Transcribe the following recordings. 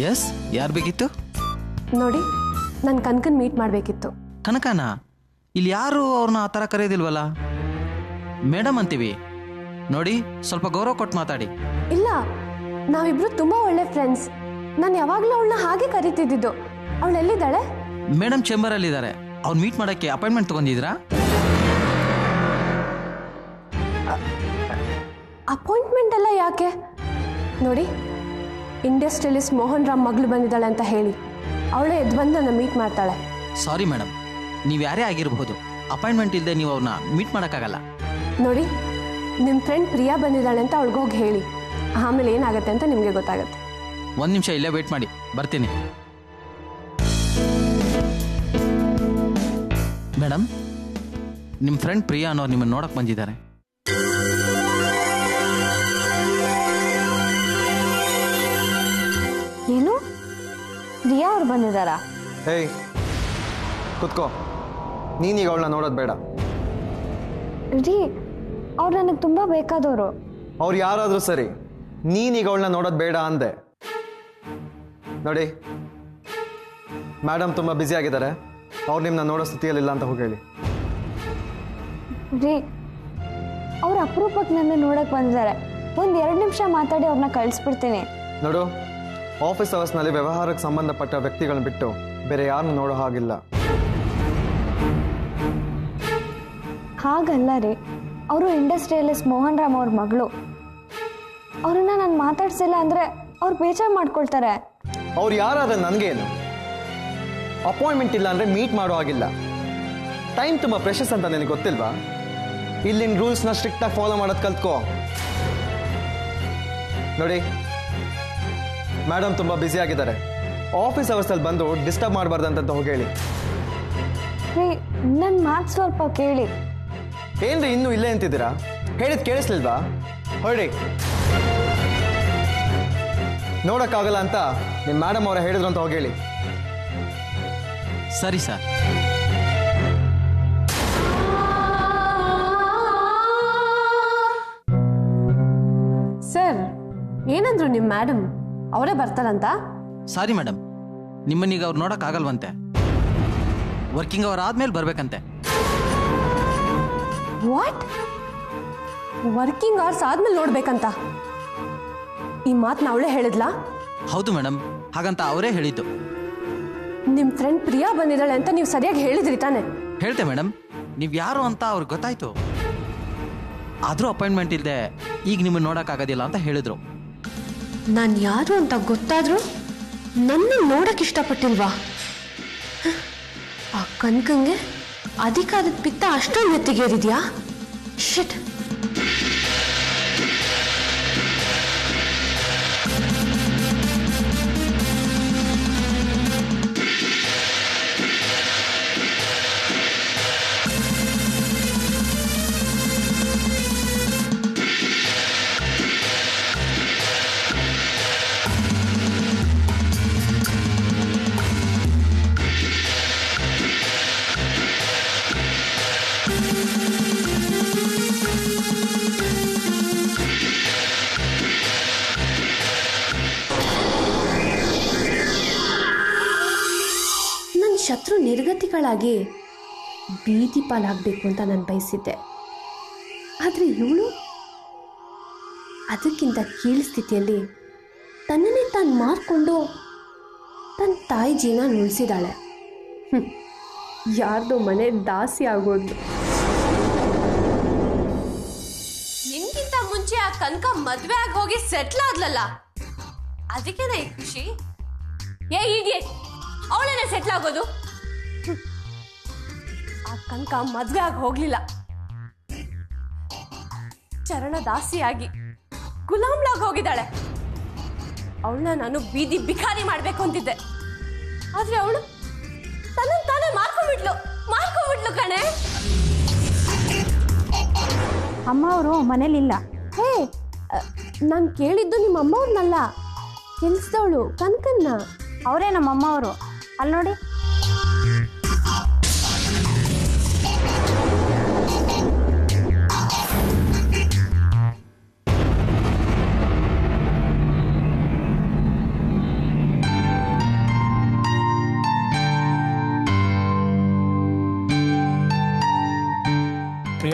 S, ಯಾರು ಬೇಕಿತ್ತು? ನೋಡಿ, ನಾನು ಕನಕನ್ ಮೀಟ್ ಮಾಡಬೇಕಿತ್ತು. ಕನಕನ? ಇಲ್ಲಿ ಯಾರು ಅವ್ರನ್ನ ಆ ಥರ ಕರೆಯೋದಿಲ್ವಲ್ಲ. ಮೇಡಮ್ ಅಂತೀವಿ. ನೋಡಿ, ಸ್ವಲ್ಪ ಗೌರವ ಕೊಟ್ಟು ಮಾತಾಡಿ. ಇಲ್ಲ, ನಾವಿಬ್ರು ತುಂಬಾ ಒಳ್ಳೆ ಫ್ರೆಂಡ್ಸ್. ನಾನು ಯಾವಾಗಲೂ ಅವಳನ್ನ ಹಾಗೆ ಕರಿತಿದ್ದಿದ್ದು. ಅವಳು ಎಲ್ಲಿದ್ದಾಳೆ? ಮೇಡಮ್ ಚೇಂಬರಲ್ಲಿದ್ದಾರೆ. ಅವ್ರು ಮೀಟ್ ಮಾಡೋಕ್ಕೆ ಅಪಾಯಿಂಟ್ಮೆಂಟ್ ತೊಗೊಂಡಿದ್ರಾ? ಅಪಾಯಿಂಟ್ಮೆಂಟ್ ಎಲ್ಲ ಯಾಕೆ? ನೋಡಿ, ಇಂಡಸ್ಟ್ರಿಯಲಿಸ್ಟ್ ಮೋಹನ್ ರಾಮ್ ಮಗಳು ಬಂದಿದ್ದಾಳೆ ಅಂತ ಹೇಳಿ ಅವಳೇ ಎದ್ದು ಬಂದು ನನ್ನ ಮೀಟ್ ಮಾಡ್ತಾಳೆ. ಸಾರಿ ಮೇಡಮ್, ನೀವು ಯಾರೇ ಆಗಿರಬಹುದು, ಅಪಾಯಿಂಟ್ಮೆಂಟ್ ಇಲ್ಲದೆ ನೀವು ಅವ್ರನ್ನ ಮೀಟ್ ಮಾಡೋಕ್ಕಾಗಲ್ಲ. ನೋಡಿ, ನಿಮ್ಮ ಫ್ರೆಂಡ್ ಪ್ರಿಯಾ ಬಂದಿದ್ದಾಳೆ ಅಂತ ಅವಳಿಗೋಗಿ ಹೇಳಿ. ಆಮೇಲೆ ಏನಾಗುತ್ತೆ ಅಂತ ನಿಮಗೆ ಗೊತ್ತಾಗುತ್ತೆ. ಒಂದು ನಿಮಿಷ ಇಲ್ಲೇ ವೇಟ್ ಮಾಡಿ, ಬರ್ತೀನಿ. ಮೇಡಮ್, ನಿಮ್ಮ ಫ್ರೆಂಡ್ ಪ್ರಿಯಾ ಅನ್ನೋರು ನಿಮ್ಮನ್ನು ನೋಡಕ್ಕೆ ಬಂದಿದ್ದಾರೆ. ಏನು, ಪ್ರಿಯಾ ಅವ್ರು ಬಂದಿದ್ದಾರಾ? ಹೇಯ್, ಕುತ್ಕೋ. ನೀನೀಗ ಅವಳನ್ನ ನೋಡೋದು ಬೇಡ. ರೀ, ಅವ್ರು ನನಗೆ ತುಂಬ ಬೇಕಾದವರು. ಅವ್ರು ಯಾರಾದರೂ ಸರಿ, ನೀನೀಗ ಅವಳನ್ನ ನೋಡೋದು ಬೇಡ ಅಂದೆ. ನೋಡಿ, ಮೇಡಮ್ ತುಂಬ ಬ್ಯುಸಿ ಆಗಿದ್ದಾರೆ. ಅವ್ರು ನಿಮ್ಮನ್ನ ನೋಡೋ ಸ್ಥಿತಿಯಲ್ಲಿಲ್ಲ ಅಂತ ಹೋಗಿ ಹೇಳಿ. ರೀ, ಅವ್ರ ಅಪರೂಪಕ್ಕೆ ನನ್ನ ನೋಡಕ್ಕೆ ಬಂದಿದ್ದಾರೆ. ಒಂದು 2 ನಿಮಿಷ ಮಾತಾಡಿ ಅವ್ರನ್ನ ಕಳಿಸ್ಬಿಡ್ತೀನಿ. ನೋಡು, ಆಫೀಸ್ ಅವರ್ಸ್ನಲ್ಲಿ ವ್ಯವಹಾರಕ್ಕೆ ಸಂಬಂಧಪಟ್ಟ ವ್ಯಕ್ತಿಗಳನ್ನ ಬಿಟ್ಟು ಬೇರೆ ಯಾರನ್ನು ನೋಡೋ ಹಾಗಿಲ್ಲ. ಹಾಗಲ್ಲ ರೀ, ಅವರು ಇಂಡಸ್ಟ್ರಿಯಲಿಸ್ಟ್ ಮೋಹನ್ ರಾಮ್ ಅವ್ರ ಮಗಳು. ಅವ್ರನ್ನ ನಾನು ಮಾತಾಡ್ಸಿಲ್ಲ ಅಂದರೆ ಅವ್ರು ಬೇಜಾರು ಮಾಡ್ಕೊಳ್ತಾರೆ. ಅವ್ರು ಯಾರಾದ್ರೆ ನನಗೇನು? ಅಪಾಯಿಂಟ್ಮೆಂಟ್ ಇಲ್ಲ ಅಂದರೆ ಮೀಟ್ ಮಾಡೋ ಹಾಗಿಲ್ಲ. ಟೈಮ್ ತುಂಬ ಪ್ರೆಷಸ್ ಅಂತ ನಿನಗೆ ಗೊತ್ತಿಲ್ವಾ? ಇಲ್ಲಿನ ರೂಲ್ಸ್ನ ಸ್ಟ್ರಿಕ್ಟಾಗಿ ಫಾಲೋ ಮಾಡೋದು ಕಲ್ತ್ಕೋ. ನೋಡಿ, ಮೇಡಮ್ ತುಂಬ ಬ್ಯುಸಿ ಆಗಿದ್ದಾರೆ. ಆಫೀಸ್ ಅವರ್ಸಲ್ಲಿ ಬಂದು ಡಿಸ್ಟರ್ಬ್ ಮಾಡಬಾರ್ದಂತ ಹೋಗಿ ಹೇಳಿ. ರೀ, ನನ್ನ ಮಾತು ಸ್ವಲ್ಪ ಕೇಳಿ. ಏನ್ರಿ ಇನ್ನೂ ಇಲ್ಲೇ ಅಂತಿದ್ದೀರಾ? ಹೇಳಿದ್ ಕೇಳಿಸ್ಲಿಲ್ವಾ? ಹೊರಡಿ. ನೋಡೋಕ್ಕಾಗಲ್ಲ ಅಂತ ನಿಮ್ಮ ಮೇಡಮ್ ಅವರ ಹೇಳಿದ್ರು ಅಂತ ಹೋಗಿ ಹೇಳಿ. ಸರಿ ಸರ್. ಸರ್, ಏನಂದ್ರು ನಿಮ್ಮ ಮೇಡಮ್? ಅವರೇ ಬರ್ತಾರಂತ? ಸಾರಿ ಮೇಡಮ್, ನಿಮ್ಮನ್ನೀಗ ಅವ್ರು ನೋಡೋಕ್ಕಾಗಲ್ವಂತೆ. ವರ್ಕಿಂಗ್ ಅವರ್ ಆದ್ಮೇಲೆ ಬರ್ಬೇಕಂತೆ. ವಾಟ್? ವರ್ಕಿಂಗ್ ಅವರ್ಸ್ ಆದ್ಮೇಲೆ ನೋಡ್ಬೇಕಂತ? ಈ ಮಾತನ್ನ ಅವಳೇ ಹೇಳಿದ್ಲಾ? ಹೌದು ಮೇಡಮ್, ಹಾಗಂತ ಅವರೇ ಹೇಳಿದ್ದು. ನಿಮ್ಮ ಫ್ರೆಂಡ್ ಪ್ರಿಯಾ ಬಂದಿದ್ದಾಳೆ ಅಂತ ನೀವು ಸರಿಯಾಗಿ ಹೇಳಿದ್ರಿ ತಾನೆ? ಹೇಳ್ತೆ ಮೇಡಮ್, ನೀವು ಯಾರು ಅಂತ ಅವ್ರಿಗೆ ಗೊತ್ತಾಯ್ತು. ಆದರೂ ಅಪಾಯಿಂಟ್ಮೆಂಟ್ ಇಲ್ಲದೆ ಈಗ ನಿಮ್ಮನ್ನು ನೋಡೋಕ್ಕಾಗೋದಿಲ್ಲ ಅಂತ ಹೇಳಿದ್ರು. ನಾನು ಯಾರು ಅಂತ ಗೊತ್ತಾದ್ರೂ ನನ್ನ ನೋಡಕ್ ಇಷ್ಟಪಟ್ಟಿಲ್ವಾ? ಆ ಕನಕಂಗೆ ಅಧಿಕಾರದ ಪಿತ್ತ ಅಷ್ಟೊಂದು ನೆತ್ತಿಗೇರಿದ್ಯಾ? ಶಿಟ್. ಶತ್ರು ನಿರ್ಗತಿಗಳಾಗಿ ಬೀದಿ ಪಾಲಾಗಬೇಕು ಅಂತ ನಾನು ಬಯಸಿದ್ದೆ. ಆದರೆ ಇವಳು ಅದಕ್ಕಿಂತ ಕೀಳು ಸ್ಥಿತಿಯಲ್ಲಿ ತನ್ನನ್ನೇ ತಾನು ಮಾರ್ಕೊಂಡು ತನ್ನ ತಾಯಿ ಜೀವನ ಉಳಿಸಿದಾಳೆ. ಯಾರ್ದೋ ಮನೆ ದಾಸಿ ಆಗೋದು. ನಿನ್ಗಿಂತ ಮುಂಚೆ ಆ ಕನಕ ಮದುವೆ ಆಗಿ ಹೋಗಿ ಸೆಟ್ಲ್ ಆದ್ಲಲ್ಲ, ಅದಕ್ಕೇನೆ ಖುಷಿ. ಏ ಇಡಿಯಟ್, ಅವಳೇನೆ ಸೆಟ್ಲ್ ಆಗೋದು. ಆ ಕನಕ ಮದ್ವೆ ಆಗಿ ಹೋಗ್ಲಿಲ್ಲ, ಚರಣದಾಸಿಯಾಗಿ ಗುಲಾಮ್ಲಾಗಿ ಹೋಗಿದ್ದಾಳೆ. ಅವಳನ್ನ ನಾನು ಬೀದಿ ಬಿಕಾರಿ ಮಾಡ್ಬೇಕು ಅಂತಿದ್ದೆ, ಆದ್ರೆ ಅವಳು ತನ್ನ ತಾನೇ ಮಾರ್ಕೊಂಡ್ಬಿಟ್ಲು ಕಣೆ. ಅಮ್ಮ ಅವರು ಮನೇಲಿಲ್ಲ. ಹೇ, ನಾನು ಕೇಳಿದ್ದು ನಿಮ್ಮ ಅಮ್ಮವ್ರನ್ನಲ್ಲ, ಕೆಲ್ಸದವಳು ಕನಕನ್ನ. ಅವರೇ ನಮ್ಮ ಅಮ್ಮ ಅವರು. ಅಲ್ಲಿ ನೋಡಿ.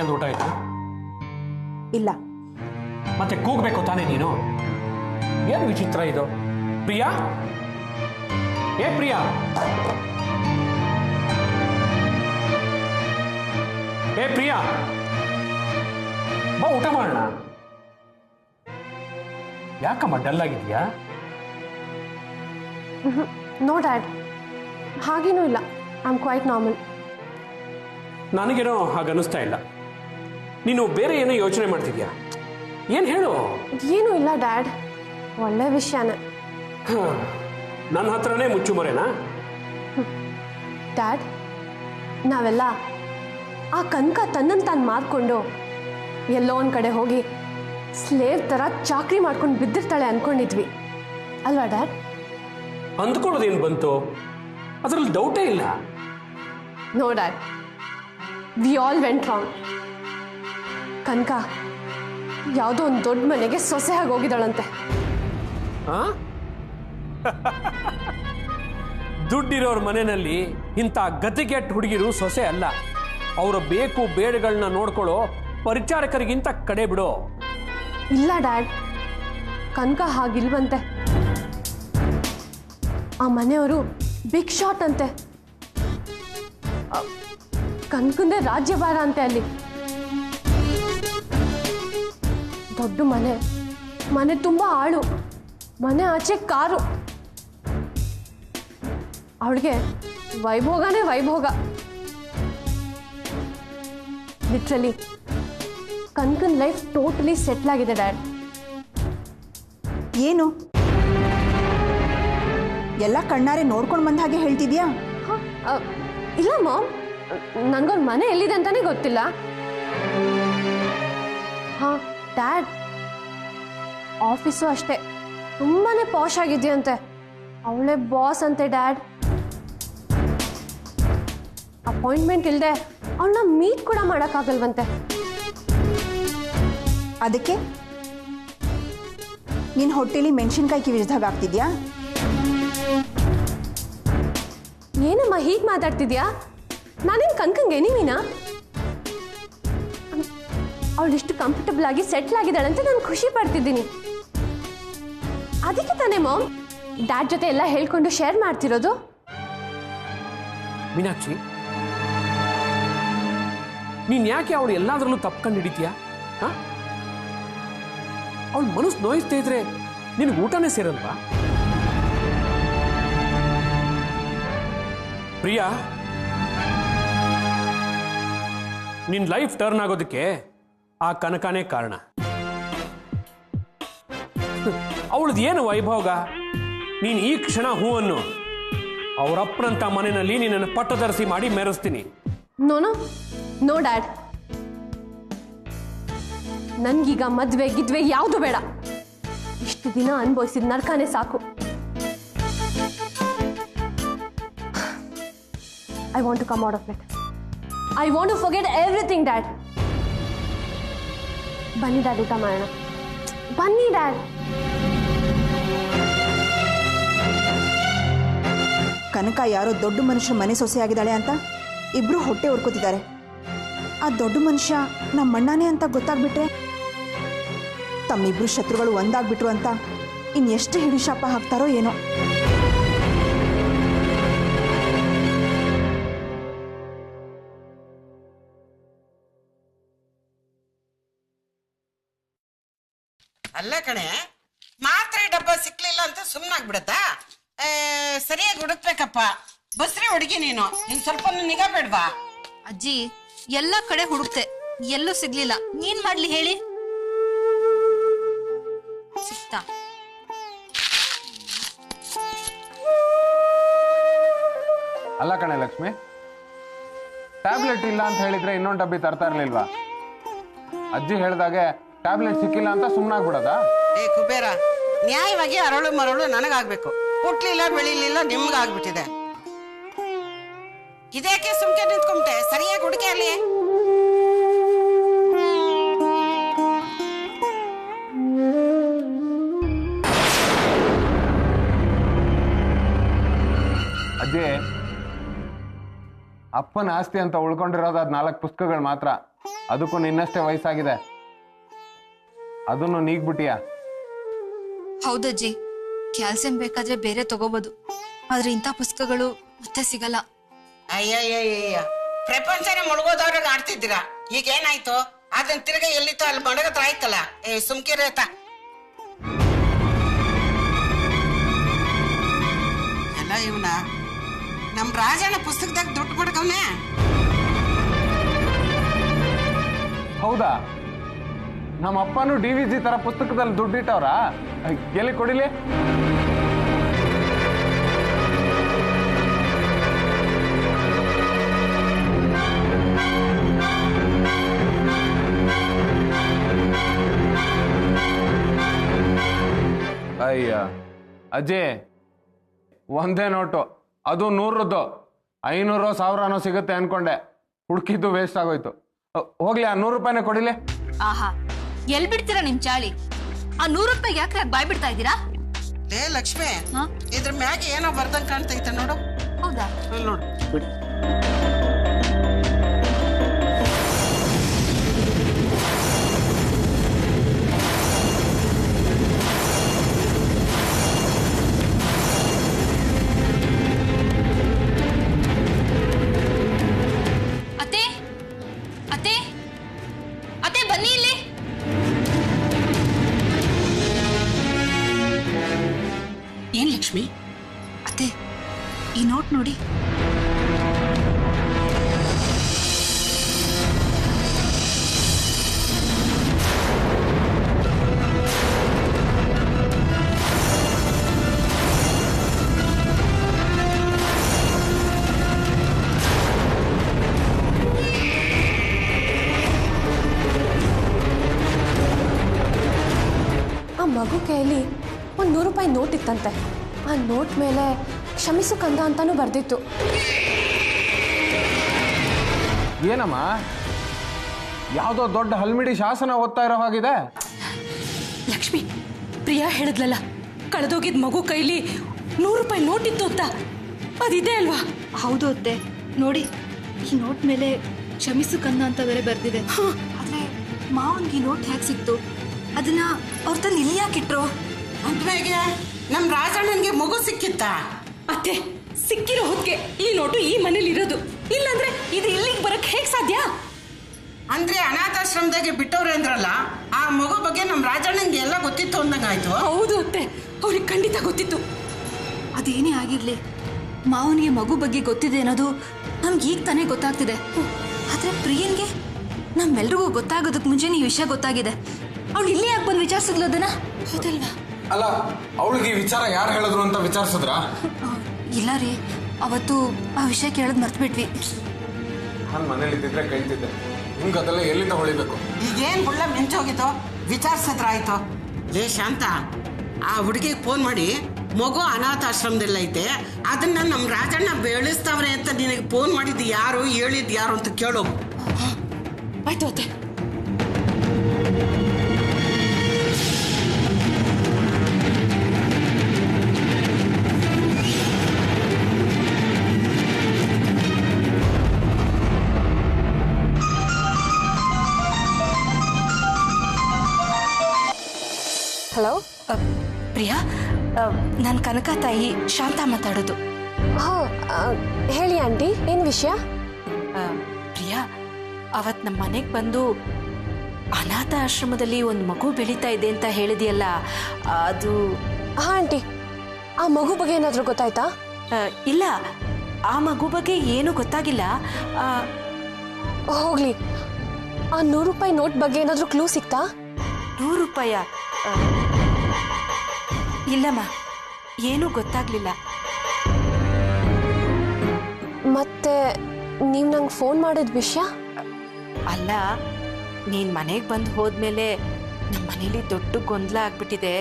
ಪ್ರಿಯಾಂದ ಊಟ ಆಯ್ತಾ? ಇಲ್ಲ. ಮತ್ತೆ ಕೂಗ್ಬೇಕು ತಾನೇ ನೀನು? ಏನು ವಿಚಿತ್ರ ಇದು? ಪ್ರಿಯಾ, ಏ ಪ್ರಿಯಾ, ಏ ಪ್ರಿಯಾ, ಬಾ ಊಟ ಮಾಡೋಣ. ಯಾಕಮ್ಮ ಡಲ್ ಆಗಿದ್ಯಾ? ನೋ ಡ್ಯಾಡ್, ಹಾಗೇನೂ ಇಲ್ಲ. I am quite normal. ನನಗೇನೋ ಹಾಗನ್ನಿಸ್ತಾ ಇಲ್ಲ. ನೀನು ಬೇರೆ ಏನೋ ಯೋಚನೆ ಮಾಡ್ತಿದ್ಯಾ? ಏನು ಹೇಳು? ಏನೂ ಇಲ್ಲ ಡ್ಯಾಡ್, ಒಳ್ಳೆ ವಿಷಯನೇ. ನನ್ನ ಹತ್ರನೇ ಮುಚ್ಚುಮರೆನಾ? ಡ್ಯಾಡ್, ನಾವೆಲ್ಲ ಆ ಕನಕ ತನ್ನನ್ನು ತಾನು ಮಾರ್ಕೊಂಡು ಎಲ್ಲೋ ಒಂದು ಕಡೆ ಹೋಗಿ ಸ್ಲೇವ್ ಥರ ಚಾಕ್ರಿ ಮಾಡ್ಕೊಂಡು ಬಿದ್ದಿರ್ತಾಳೆ ಅನ್ಕೊಂಡಿದ್ವಿ ಅಲ್ವಾ ಡ್ಯಾಡ್? ಅಂದ್ಕೊಳ್ಳೋದೇನು ಬಂತು? ಅದರಲ್ಲಿ ಡೌಟೇ ಇಲ್ಲ. No dad, we all went wrong. ಕನಕ ಯಾವುದೋ ಒಂದು ದೊಡ್ಡ ಮನೆಗೆ ಸೊಸೆ ಆಗಿ ಹೋಗಿದ್ದಾಳಂತೆ. ದುಡ್ಡಿರೋರ ಮನೆಯಲ್ಲಿ ಇಂಥ ಗತಿಗೆಟ್ಟ ಹುಡುಗಿರು ಸೊಸೆ ಅಲ್ಲ. ಅವರ ಬೇಕು ಬೇಡಗಳನ್ನ ನೋಡ್ಕೊಳ್ಳೋ ಪರಿಚಾರಕರಿಗಿಂತ ಕಡೆ ಬಿಡೋ. ಇಲ್ಲ ಡ್ಯಾಡ್, ಕನಕ ಹಾಗಿಲ್ವಂತೆ. ಆ ಮನೆಯವರು ಬಿಗ್ ಶಾಟ್ ಅಂತೆ. ಕನಕಂದೇ ರಾಜ್ಯಭಾರ ಅಂತೆ ಅಲ್ಲಿ. ದೊಡ್ಡ ಮನೆ, ಮನೆ ತುಂಬಾ ಆಳು, ಮನೆ ಆಚೆ ಕಾರು. ಅವಳಿಗೆ ವೈಭೋಗನೇ ವೈಭೋಗ. ಲಿಟ್ರಲಿ ಕನಕನ್ ಲೈಫ್ ಟೋಟಲಿ ಸೆಟ್ಲ್ ಆಗಿದೆ ಡ್ಯಾಡ್. ಏನು ಎಲ್ಲ ಕಣ್ಣಾರೆ ನೋಡ್ಕೊಂಡು ಬಂದ ಹಾಗೆ ಹೇಳ್ತಿದ್ಯಾ? ಇಲ್ಲ ಮಾಮ್, ನನಗೊಂದು ಮನೆ ಎಲ್ಲಿದೆ ಅಂತಾನೆ ಗೊತ್ತಿಲ್ಲ. ಹಾ ಡ್ಯಾಡ್, ಆಫೀಸು ಅಷ್ಟೇ ತುಂಬಾನೇ ಪಾಶ್ ಆಗಿದೆಯಂತೆ. ಅವಳೇ ಬಾಸ್ ಅಂತೆ ಡ್ಯಾಡ್. ಅಪಾಯಿಂಟ್ಮೆಂಟ್ ಇಲ್ಲದೆ ಅವಳನ್ನ ಮೀಟ್ ಕೂಡ ಮಾಡೋಕ್ಕಾಗಲ್ವಂತೆ. ಅದಕ್ಕೆ ನಿನ್ನ ಹೊಟ್ಟೆಲಿ ಮೆಣಸಿನ್ಕಾಯಿ ಕಿವಿದಾಗ ಆಗ್ತಿದ್ಯಾ? ಏನಮ್ಮ ಹೀಗೆ ಮಾತಾಡ್ತಿದ್ಯಾ? ನಾನೇನು ಕನ್ಕಂಗೆ ಎನಿಮಿನಾ? ಅವಳಿಷ್ಟು ಕಂಫರ್ಟಬಲ್ ಆಗಿ ಸೆಟ್ಲ್ ಆಗಿದ್ದಾಳಂತೆ ನಾನು ಖುಷಿ ಪಡ್ತಿದ್ದೀನಿ. ಅದಕ್ಕೆ ತಾನೇ ಮಾಮ್ ಡ್ಯಾಡ್ ಜೊತೆ ಎಲ್ಲ ಹೇಳ್ಕೊಂಡು ಶೇರ್ ಮಾಡ್ತಿರೋದು. ಮೀನಾಕ್ಷಿ, ನೀನ್ ಯಾಕೆ ಅವಳು ಎಲ್ಲಾದ್ರಲ್ಲೂ ತಪ್ಕೊಂಡು ಹಿಡಿತೀಯ? ಅವಳು ಮನಸ್ಸು ನೋಯಿಸ್ತಾ ಇದ್ರೆ ನಿನಗೆ ಊಟನೇ ಸೇರಲ್ವಾ? ಪ್ರಿಯಾ, ನಿನ್ ಲೈಫ್ ಟರ್ನ್ ಆಗೋದಕ್ಕೆ ಆ ಕನಕನೇ ಕಾರಣ. ಅವಳದು ಏನು ವೈಭೋಗ? ನೀನ್ ಈ ಕ್ಷಣ ಹೂವನ್ನು ಅವರಪ್ಪನಂತ ಮನೆಯಲ್ಲಿ ನಿನ್ನನ್ನು ಪಟ್ಟದರ್ಸಿ ಮಾಡಿ ಮೆರೆಸ್ತೀನಿ. ನೋನೋ ನೋ ಡ್ಯಾಡ್, ನನ್ಗೀಗ ಮದ್ವೆ ಗಿದ್ವೆ ಯಾವುದು ಬೇಡ. ಇಷ್ಟು ದಿನ ಅನುಭವಿಸಿದ ನರ್ಕನೇ ಸಾಕು. I want to come out of it. I want to forget everything dad. ಬನ್ನಿ ಡ್ಯಾಡ್, ಊಟ ಮಾಡೋಣ. ಬನ್ನಿ ಡ್ಯಾಡ್. ಕನಕ ಯಾರೋ ದೊಡ್ಡ ಮನುಷ್ಯ ಮನೆ ಸೊಸೆ ಆಗಿದ್ದಾಳೆ ಅಂತ ಇಬ್ರು ಹೊಟ್ಟೆ ಉರ್ಕೋತಿದ್ದಾರೆ. ಆ ದೊಡ್ಡ ಮನುಷ್ಯ ನಮ್ಮ ಅಣ್ಣನೇ ಅಂತ ಗೊತ್ತಾಗ್ಬಿಟ್ರೆ ತಮ್ಮಿಬ್ರು ಶತ್ರುಗಳು ಒಂದಾಗ್ಬಿಟ್ರು ಅಂತ ಇನ್ನೆಷ್ಟು ಹಿಡಿಶಾಪ ಹಾಕ್ತಾರೋ ಏನೋ. ಅಲ್ಲ ಕಣೆ, ಮಾತ್ರೆ ಡಬ್ಬ ಸಿಕ್ಲಿಲ್ಲ ಅಂತ ಸುಮ್ಮನಾಗ್ಬಿಡತ್ತಾ? ಸರಿಯಾಗಿ ಹುಡುಕ್ಬೇಕಪ್ಪ. ಬಸ್ರಿ ಹುಡುಗಿ ನೀನು, ಸ್ವಲ್ಪ ನಿಗಾ ಬೇಡ್ವಾ? ಅಜ್ಜಿ, ಎಲ್ಲ ಕಡೆ ಹುಡುಕ್ತೆ, ಎಲ್ಲೂ ಸಿಗ್ಲಿಲ್ಲ. ಏನ್ ಮಾಡ್ಲಿ ಹೇಳಿ? ಸಿಕ್ತಾ? ಅಲ್ಲ ಕಣೆ ಲಕ್ಷ್ಮಿ, ಟ್ಯಾಬ್ಲೆಟ್ ಇಲ್ಲ ಅಂತ ಹೇಳಿದ್ರೆ ಇನ್ನೊಂದು ಡಬ್ಬಿ ತರ್ತಾ ಇರ್ಲಿಲ್ವಾ? ಅಜ್ಜಿ ಹೇಳ್ದಾಗೆ ಟ್ಯಾಬ್ಲೆಟ್ ಸಿಕ್ಕಿಲ್ಲ ಅಂತ ಸುಮ್ಮನಾಗ್ಬಿಡೋದಾ? ಏ ಕುಬೇರ, ನ್ಯಾಯವಾಗಿ ಅರಳು ಮರಳು ನನಗಾಗ್ಬೇಕು. ಹುಟ್ಲಿಲ್ಲ ಬೆಳಿಲಿಲ್ಲ ನಿಮ್ಗಾಗ್ಬಿಟ್ಟಿದೆ. ಇದೇಕೆ ಸುಮ್ಕೆ ನಿಂತ್ಕೊಂಡೆ? ಸರಿಯಾಗಿ ಹುಡುಕಿ ಅಲ್ಲಿ. ಅಜ್ಜಿ, ಅಪ್ಪನ ಆಸ್ತಿ ಅಂತ ಉಳ್ಕೊಂಡಿರೋದು ಅದ್ 4 ಪುಸ್ತಕಗಳು ಮಾತ್ರ. ಅದಕ್ಕೂ ನಿನ್ನಷ್ಟೇ ವಯಸ್ಸಾಗಿದೆ, ಅದನ್ನು ನೀಗ್ಬಿಟ್ಟಿಯಾ? ಹೌದಜ್ಜಿ, ಕ್ಯಾಲ್ಸಿಯಂ ಬೇಕಾದ್ರೆ ಬೇರೆ ತಗೋಬಹುದು, ಆದ್ರೆ ಇಂಥ ಪುಸ್ತಕಗಳು ಮತ್ತೆ ಸಿಗಲ್ಲ. ಅಯ್ಯಯ್ಯ, ಪ್ರಪಂಚನೇ ಮುಳುಗೋದವ್ರಿಗೆ ಆಡ್ತಿದ್ದೀರಾ, ಈಗ ಏನಾಯ್ತು? ಅದನ್ನ ತಿರ್ಗ ಎಲ್ಲಿತ್ತು ಅಲ್ಲಿ ಮಡಗತ್ರ ಆಯ್ತಲ್ಲ. ಸುಮ್ಕಿರೇತ. ಎಲ್ಲ ಇವನ ನಮ್ ರಾಜಣ್ಣ ಪುಸ್ತಕದಾಗ ದುಡ್ಡು ಕೊಡ್ಕವ್ನೆ. ಹೌದಾ? ನಮ್ಮ ಅಪ್ಪನೂ DVG ತರ ಪುಸ್ತಕದಲ್ಲಿ ದುಡ್ಡಿಟ್ಟವ್ರ? ಎಲ್ಲಿ ಕೊಡಿಲಿ? ಅಯ್ಯ ಅಜ್ಜಿ, ಒಂದೇ ನೋಟು, ಅದು 100ರದ್ದು. 500 1000 ಸಿಗುತ್ತೆ ಅನ್ಕೊಂಡೆ, ಹುಡುಕಿದ್ದು ವೇಸ್ಟ್ ಆಗೋಯ್ತು. ಹೋಗ್ಲಿ, ಆ 100 ರೂಪಾಯಿನೇ ಕೊಡಿಲಿ. ಆಹಾ, ಎಲ್ ಬಿಡ್ತೀರಾ ನಿಮ್ ಚಾಳಿ? ಆ 100 ರೂಪಾಯಿಗೆ ಯಾಕೆ ಬಾಯ್ ಬಿಡ್ತಾ ಇದ್ದೀರಾ? ಲೇ ಲಕ್ಷ್ಮಿ, ಇದ್ರ ಮ್ಯಾಗೆ ಏನೋ ಬರ್ದಂಗ್ ಕಾಣ್ತೈತೆ ನೋಡು. ಹೌದಾ? ನೋಡು. ಅತ್ತೆ ಅತ್ತೆ ಅತ್ತೆ, ಬನ್ನಿ ಇಲ್ಲಿ. ಏನ್ ಲಕ್ಷ್ಮಿ? ಅತ್ತೆ, ಈ ನೋಟ್ ನೋಡಿ. ಆ ಮಗು ಕೈಯಲ್ಲಿ ಒಂದು 100 ರೂಪಾಯಿ ನೋಟ್ ಇತ್ತಂತೆ. ಆ ನೋಟ್ ಮೇಲೆ ಕ್ಷಮಿಸು ಕಂದ ಅಂತಾನೂ ಬರ್ದಿತ್ತು. ಏನಮ್ಮ, ಯಾವುದೋ ದೊಡ್ಡ ಹಲ್ಮಿಡಿ ಶಾಸನ ಓದ್ತಾ ಇರೋ ಹಾಗಿದೆ. ಲಕ್ಷ್ಮಿ, ಪ್ರಿಯಾ ಹೇಳಿದ್ಲಲ್ಲ, ಕಳೆದೋಗಿದ್ ಮಗು ಕೈಲಿ 100 ರೂಪಾಯಿ ನೋಟ್ ಇತ್ತು ಅಂತ. ಅದಿದೆ ಅಲ್ವಾ? ಹೌದು ಅತ್ತೆ, ನೋಡಿ, ಈ ನೋಟ್ ಮೇಲೆ ಕ್ಷಮಿಸು ಕಂದ ಅಂತ ಬೇರೆ ಬರ್ದಿದೆ. ಆದ್ರೆ ಮಾವನ್ಗೆ ಈ ನೋಟ್ ಹೇಗೆ ಸಿಕ್ತು? ಅದನ್ನ ಅವ್ರ ತಂದು ಇಲ್ಲಿ ಯಾಕಿಟ್ರು? ಅಂದ್ಮೇಗೆ ನಮ್ ರಾಜಣ್ಣನ್ಗೆ ಮಗು ಸಿಕ್ಕಿತ್ತ? ಅತ್ತೆ, ಸಿಕ್ಕಿರೋ ಹೊತ್ತಿಗೆ ಈ ನೋಟು ಈ ಮನೇಲಿ ಇರೋದು, ಇಲ್ಲಾಂದ್ರೆ ಇದು ಇಲ್ಲಿಗೆ ಬರಕ್ ಹೇಗ್ ಸಾಧ್ಯ? ಅಂದ್ರೆ ಅನಾಥಾಶ್ರಮದಾಗೆ ಬಿಟ್ಟವ್ರೆ ಅಂದ್ರಲ್ಲ, ಆ ಮಗು ಬಗ್ಗೆ ನಮ್ ರಾಜಣ್ಣನ್ಗೆ ಎಲ್ಲ ಗೊತ್ತಿತ್ತು ಅಂದಂಗಾಯ್ತು. ಹೌದು ಅತ್ತೆ, ಅವ್ರಿಗೆ ಖಂಡಿತ ಗೊತ್ತಿತ್ತು. ಅದೇನೇ ಆಗಿರ್ಲಿ, ಮಾವನಿಗೆ ಮಗು ಬಗ್ಗೆ ಗೊತ್ತಿದೆ ಅನ್ನೋದು ನಮ್ಗೆ ಈಗ ತಾನೇ ಗೊತ್ತಾಗ್ತಿದೆ. ಆದ್ರೆ ಪ್ರಿಯನ್ಗೆ ನಮ್ಮೆಲ್ರಿಗೂ ಗೊತ್ತಾಗೋದಕ್ಕೆ ಮುಂಚೆನೇ ಈ ವಿಷಯ ಗೊತ್ತಾಗಿದೆ. ಅವಳು ಇಲ್ಲಿ ಯಾಕೆ ಬಂದು ವಿಚಾರಿಸಿದ್ಲು ಅದನ್ನ? ಹೌದಲ್ವಾ? ಅಲ್ಲ, ಅವಳಿಗೆ ಈ ವಿಚಾರ ಯಾರು ಹೇಳಿದ್ರು ಅಂತ ವಿಚಾರಿಸಿದ್ರಾ? ಇಲ್ಲ ರೀ, ಅವತ್ತು ಆ ವಿಷಯ ಕೇಳೋದು ಮರ್ತ್ಬಿಟ್ವಿ. ನಾನು ಮನೇಲಿ ಇದ್ದಿದ್ರೆ ಕೈತಿದ್ದೆ, ನಿಮ್ಗೆ ಅದೆಲ್ಲ ಎಲ್ಲಿಂದ ಹೊಳಿಬೇಕು? ಈಗೇನ್ ಬುಳ್ಳ ಮಿಂಚೋಗಿತ್ತು, ವಿಚಾರಿಸಿದ್ರಾಯ್ತು. ಲೇ ಶಾಂತ, ಆ ಹುಡುಗಿಗೆ ಫೋನ್ ಮಾಡಿ ಮಗು ಅನಾಥಾಶ್ರಮದಲ್ಲೈತೆ, ಅದನ್ನ ನಮ್ ರಾಜಣ್ಣ ಬೆಳೆಸ್ತವ್ರೆ ಅಂತ ನಿನಗೆ ಫೋನ್ ಮಾಡಿದ್ದು ಯಾರು, ಹೇಳಿದ್ ಯಾರು ಅಂತ ಕೇಳು. ಆಯ್ತು ಅತ್ತೆ. ಹಲೋ, ಪ್ರಿಯಾ, ನಾನು ಕನಕ ತಾಯಿ ಶಾಂತ ಮಾತಾಡೋದು. ಹೇಳಿ ಆಂಟಿ, ಏನು ವಿಷಯ? ಪ್ರಿಯಾ, ಅವತ್ತು ನಮ್ಮ ಮನೆಗೆ ಬಂದು ಅನಾಥ ಆಶ್ರಮದಲ್ಲಿ ಒಂದು ಮಗು ಬೆಳೀತಾ ಇದೆ ಅಂತ ಹೇಳಿದೆಯಲ್ಲ, ಅದು... ಹಾಂ ಆಂಟಿ, ಆ ಮಗು ಬಗ್ಗೆ ಏನಾದರೂ ಗೊತ್ತಾಯ್ತಾ? ಇಲ್ಲ, ಆ ಮಗು ಬಗ್ಗೆ ಏನೂ ಗೊತ್ತಾಗಿಲ್ಲ. ಹೋಗ್ಲಿ, ಆ 100 ರೂಪಾಯಿ ನೋಟ್ ಬಗ್ಗೆ ಏನಾದರೂ ಕ್ಲೂ ಸಿಕ್ತಾ? 100 ರೂಪಾಯ? ಇಲ್ಲಮ್ಮ, ಏನೂ ಗೊತ್ತಾಗ್ಲಿಲ್ಲ. ಮತ್ತೆ ನೀವು ನಂಗೆ ಫೋನ್ ಮಾಡಿದ ವಿಷಯ? ಅಲ್ಲ, ನೀನ್ ಮನೆಗೆ ಬಂದು ಹೋದ್ಮೇಲೆ ನಮ್ಮ ಮನೇಲಿ ದೊಡ್ಡ ಗೊಂದಲ ಆಗ್ಬಿಟ್ಟಿದೆ.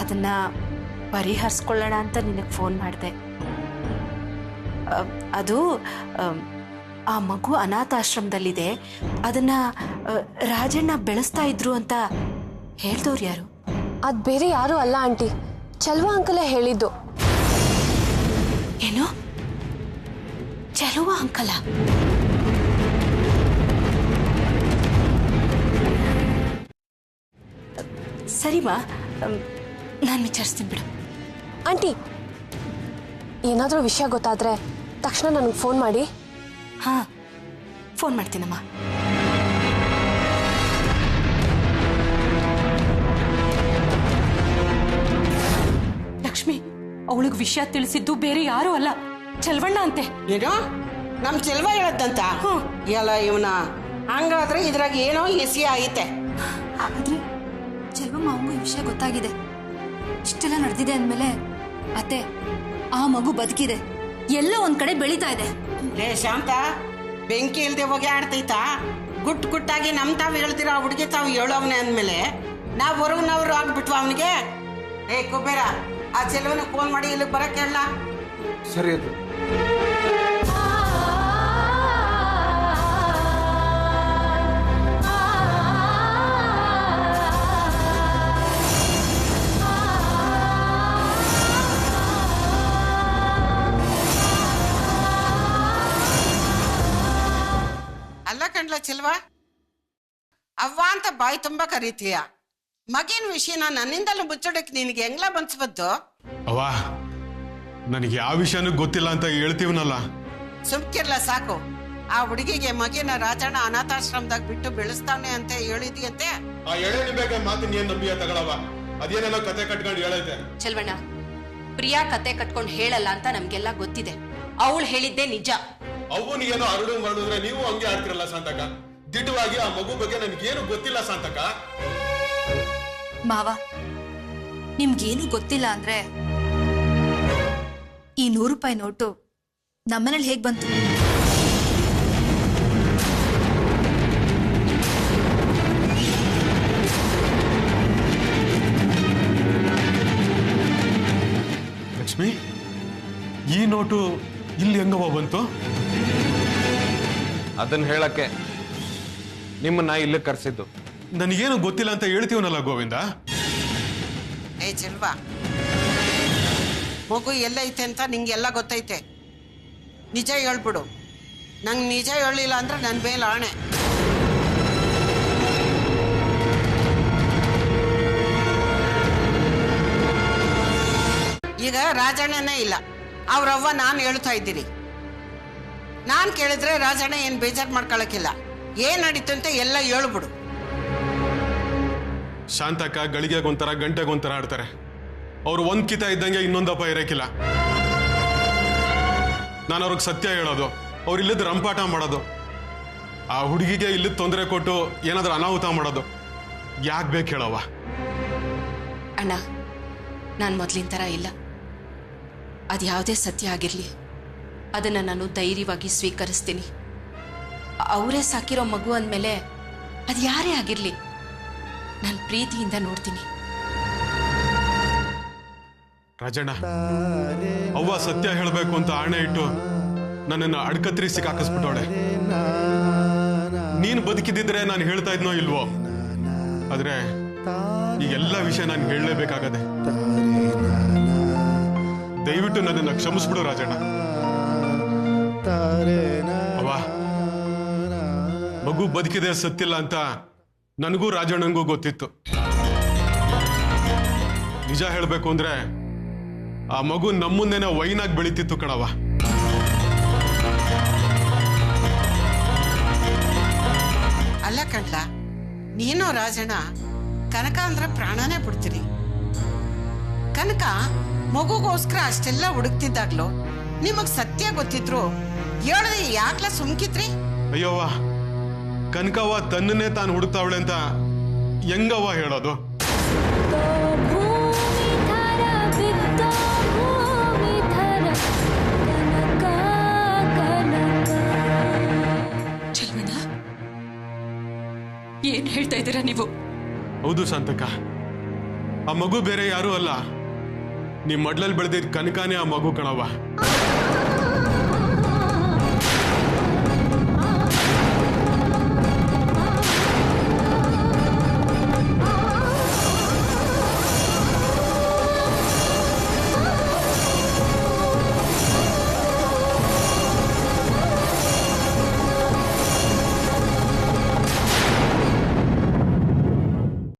ಅದನ್ನ ಪರಿಹರಿಸ್ಕೊಳ್ಳೋಣ ಅಂತ ನಿನಗೆ ಫೋನ್ ಮಾಡಿದೆ. ಅದು ಆ ಮಗು ಅನಾಥಾಶ್ರಮದಲ್ಲಿದೆ, ಅದನ್ನ ರಾಜಣ್ಣ ಬೆಳೆಸ್ತಾ ಇದ್ರು ಅಂತ ಹೇಳ್ದವ್ರು ಯಾರು? ಅದು ಬೇರೆ ಯಾರು ಅಲ್ಲ ಆಂಟಿ, ಚಲ್ವಾ ಅಂಕಲೇ ಹೇಳಿದ್ದು. ಏನು? ಚೆಲುವ ಅಂಕಲ? ಸರಿಮಾ, ನಾನು ವಿಚಾರಿಸ್ತೀನಿ ಬಿಡು. ಆಂಟಿ, ಏನಾದರೂ ವಿಷಯ ಗೊತ್ತಾದರೆ ತಕ್ಷಣ ನನಗೆ ಫೋನ್ ಮಾಡಿ. ಹಾಂ, ಫೋನ್ ಮಾಡ್ತೀನಮ್ಮ. ಲಕ್ಷ್ಮಿ, ಅವಳಿಗೆ ವಿಷಯ ತಿಳಿಸಿದ್ದು ಬೇರೆ ಯಾರೂ ಅಲ್ಲ, ಚೆಲ್ವಣ್ಣ ಅಂತೆ. ಏನು ನಮ್ ಚೆಲ್ವ ಹೇಳದ್ದಂತ? ಎಲ್ಲ ಇವನ ಹಂಗಾದ್ರೆ ಇದ್ರಾಗ ಏನೋ ಎಸಿ ಐತೆ. ಆದ್ರೆ ಚೆಲ್ವಮ್ಮ ಅವಂಗೂ ಈ ವಿಷಯ ಗೊತ್ತಾಗಿದೆ. ಇಷ್ಟೆಲ್ಲ ನಡೆದಿದೆ ಅಂದ್ಮೇಲೆ ಅತ್ತೆ, ಆ ಮಗು ಬದುಕಿದೆ, ಎಲ್ಲ ಒಂದ್ ಕಡೆ ಬೆಳೀತಾ ಇದೆ. ಲೇ ಶಾಂತ, ಬೆಂಕಿ ಇಲ್ದೆ ಹೋಗಿ ಆಡ್ತೈತಾ? ಗುಟ್ ಗುಟ್ಟಾಗಿ ನಮ್ ತಾವ್ ಹೇಳ್ತಿರೋ ಆ ಹುಡುಗಿ ತಾವು ಹೇಳೋವನೆ ಅಂದ್ಮೇಲೆ ನಾವ್ ಹೊರಗ್ನವ್ರು ಆಗ್ಬಿಟ್ವ ಅವನಿಗೆ? ಏ ಕುಬೇರ, ಆ ಚೆಲುವನ ಫೋನ್ ಮಾಡಿ ಇಲ್ಲಿಗೆ ಬರಕ್ ಹೇಳ. ಸರಿ ಅದು. ಅಲ್ಲ ಕಣ್ಲ ಚೆಲ್ವ, ಅವ್ವ ಅಂತ ಬಾಯಿ ತುಂಬಾ ಕರೀತೀಯ. ಮಗಿನ ವಿಷಯನ ನನ್ನಿಂದಲೂ ಮುಚ್ಚೋಡಕ್ಕೆ ನಿನಗೆ ಹೆಂಗ್ಲ ಬನ್ಸ್ಬದ್ದು? ಅವ್ವ, ನನಗೆ ಯಾವ ವಿಷಯನೂ ಗೊತ್ತಿಲ್ಲ ಅಂತ ಹೇಳ್ತೀವನಲ್ಲ. ಸುಮ್ಕಿರ್ಲ ಸಾಕು. ಆ ಹುಡುಗಿಗೆ ಮಗಿನ ರಾಜಣ್ಣ ಅನಾಥಾಶ್ರಮದಾಗ ಬಿಟ್ಟು ಬೆಳೆಸ್ತಾನೆ ಅಂತ ಹೇಳಿದಿಯಂತೆ. ಆ ಎಳೆ ನಿಮಗೆ ಮಾತು ನೀನ್ ನಂಬಿಯ ತಗೊಳವ, ಅದೇನೇನೋ ಕತೆ ಕಟ್ಕೊಂಡು ಹೇಳೈತೆ. ಚೆಲ್ವಣ್ಣ, ಪ್ರಿಯಾ ಕತೆ ಕಟ್ಕೊಂಡು ಹೇಳಲ್ಲ ಅಂತ ನಮ್ಗೆಲ್ಲ ಗೊತ್ತಿದೆ. ಅವಳು ಹೇಳಿದ್ದೆ ನಿಜ. ಅವನು ಏನೋ ಅರಡು ಮಾಡಿದ್ರೆ ನೀವು ಹಂಗೆ ಆಡ್ತಿರಲ್ಲ ಶಾಂತಕ. ದಿಟ್ಟವಾಗಿ ಆ ಮಗು ಬಗ್ಗೆ ನನ್ಗೇನು ಗೊತ್ತಿಲ್ಲ ಶಾಂತಕ. ಮಾವ, ನಿಮ್ಗೇನು ಗೊತ್ತಿಲ್ಲ ಅಂದ್ರೆ ಈ 100 ರೂಪಾಯಿ ನೋಟು ನಮ್ಮನೇಲಿ ಹೇಗ್ ಬಂತು? ಲಕ್ಷ್ಮಿ, ಈ ನೋಟು ಇಲ್ಲಿ ಹೆಂಗವ ಬಂತು? ಅದನ್ನ ಹೇಳಕ್ಕೆ ನಿಮ್ಮನ್ನ ಇಲ್ಲಿ ಕರ್ಸಿದ್ದು. ನನಗೇನು ಗೊತ್ತಿಲ್ಲ ಅಂತ ಹೇಳ್ತೀವನಲ್ಲ ಗೋವಿಂದ. ಏ ಚೆಲ್ವಾ, ಮಗು ಎಲ್ಲೈತೆ ಅಂತ ನಿಂಗೆಲ್ಲ ಗೊತ್ತೈತೆ. ನಿಜ ಹೇಳ್ಬಿಡು. ನಂಗೆ ನಿಜ ಹೇಳಿಲ್ಲ ಅಂದ್ರೆ ನನ್ನ ಮೇಲೆ ಆಣೆ. ಈಗ ರಾಜಣ್ಣನೇ ಇಲ್ಲ, ಅವ್ರವ್ವ ನಾನು ಹೇಳ್ತಾ ಇದ್ದೀನಿ. ನಾನು ಕೇಳಿದ್ರೆ ರಾಜಣ್ಣ ಏನು ಬೇಜಾರು ಮಾಡ್ಕೊಳಕ್ಕಿಲ್ಲ. ಏನ್ ನಡೀತು ಅಂತ ಎಲ್ಲ ಹೇಳ್ಬಿಡು. ಶಾಂತಕ್ಕ ಗಳಿಗೆಗೊಂಥರ ಗಂಟೆಗೊಂಥರ ಆಡ್ತಾರೆ. ಅವ್ರು ಒಂದ್ ಕಿತ ಇದ್ದಂಗೆ ಇನ್ನೊಂದಪ್ಪ ಇರಕ್ಕಿಲ್ಲ. ನಾನು ಅವ್ರಿಗೆ ಸತ್ಯ ಹೇಳೋದು, ಅವ್ರು ಇಲ್ಲದ ರಂಪಾಟ ಮಾಡೋದು, ಆ ಹುಡುಗಿಗೆ ಇಲ್ಲದ ತೊಂದರೆ ಕೊಟ್ಟು ಏನಾದ್ರೂ ಅನಾಹುತ ಮಾಡೋದು ಯಾಕೆ ಬೇಕು ಹೇಳವ? ಅಣ್ಣ, ನಾನು ಮೊದಲಿನ ಥರ ಇಲ್ಲ. ಅದು ಯಾವುದೇ ಸತ್ಯ ಆಗಿರಲಿ, ಅದನ್ನು ನಾನು ಧೈರ್ಯವಾಗಿ ಸ್ವೀಕರಿಸ್ತೀನಿ. ಅವರೇ ಸಾಕಿರೋ ಮಗು ಅಂದಮೇಲೆ ಅದು ಯಾರೇ ಆಗಿರಲಿ, ನಾನು ಪ್ರೀತಿಯಿಂದ ನೋಡ್ತೀನಿ. ರಾಜಣ್ಣ, ಅವ್ವ ಸತ್ಯ ಹೇಳಬೇಕು ಅಂತ ಆಣೆ ಇಟ್ಟು ನನ್ನನ್ನು ಅಡ್ಕತ್ರಿ ಸಿಕ್ಕಾಕಿಸ್ಬಿಟ್ಟವಳೆ. ನೀನು ಬದುಕಿದ್ದಿದ್ರೆ ನಾನು ಹೇಳ್ತಾ ಇದ್ನೋ ಇಲ್ವೋ, ಆದ್ರೆ ಈಗೆಲ್ಲ ವಿಷಯ ನಾನು ಹೇಳಲೇಬೇಕಾಗದೆ. ದಯವಿಟ್ಟು ನನ್ನನ್ನು ಕ್ಷಮಿಸ್ಬಿಡು ರಾಜಣ್ಣ. ಅವ್ವ, ಮಗು ಬದುಕಿದೆ ಸತ್ತಿಲ್ಲ ಅಂತ ನನಗೂ ರಾಜಣ್ಣಂಗೂ ಗೊತ್ತಿತ್ತು. ನಿಜ ಹೇಳ್ಬೇಕು ಅಂದ್ರೆ ಆ ಮಗು ನಮ್ಮನ್ನೇನೆ ವೈನಾಗಿ ಬೆಳೀತಿತ್ತು ಕಣವ. ಅಲ್ಲ ಕಣ್ಲ, ನೀನು ರಾಜಣ್ಣ ಕನಕ ಅಂದ್ರೆ ಪ್ರಾಣನೇ ಬಿಡ್ತೀರಿ. ಕನಕ ಮಗುಗೋಸ್ಕರ ಅಷ್ಟೆಲ್ಲ ಹುಡುಕ್ತಿದ್ದಾಗ್ಲು ನಿಮಗ್ ಸತ್ಯ ಗೊತ್ತಿದ್ರು ಹೇಳ್ದೆ ಯಾಕ್ಲ ಸುಮ್ಕಿತ್ರಿ? ಅಯ್ಯವ್ವ, ಕನಕವ್ವ ತನ್ನನ್ನೇ ತಾನು ಹುಡುಕ್ತಾವಳೆ ಅಂತ ಹೆಂಗವ್ವ ಹೇಳೋದು? ಚೆಲ್ವಣ್ಣ, ಏನ್ ಹೇಳ್ತಾ ಇದ್ದೀರಾ ನೀವು? ಹೌದು ಶಾಂತಕ್ಕ, ಆ ಮಗು ಬೇರೆ ಯಾರೂ ಅಲ್ಲ, ನಿಮ್ ಮಡ್ಲಲ್ಲಿ ಬೆಳೆದಿದ್ದ ಕನಕಾನೇ ಆ ಮಗು ಕಣವ್ವ.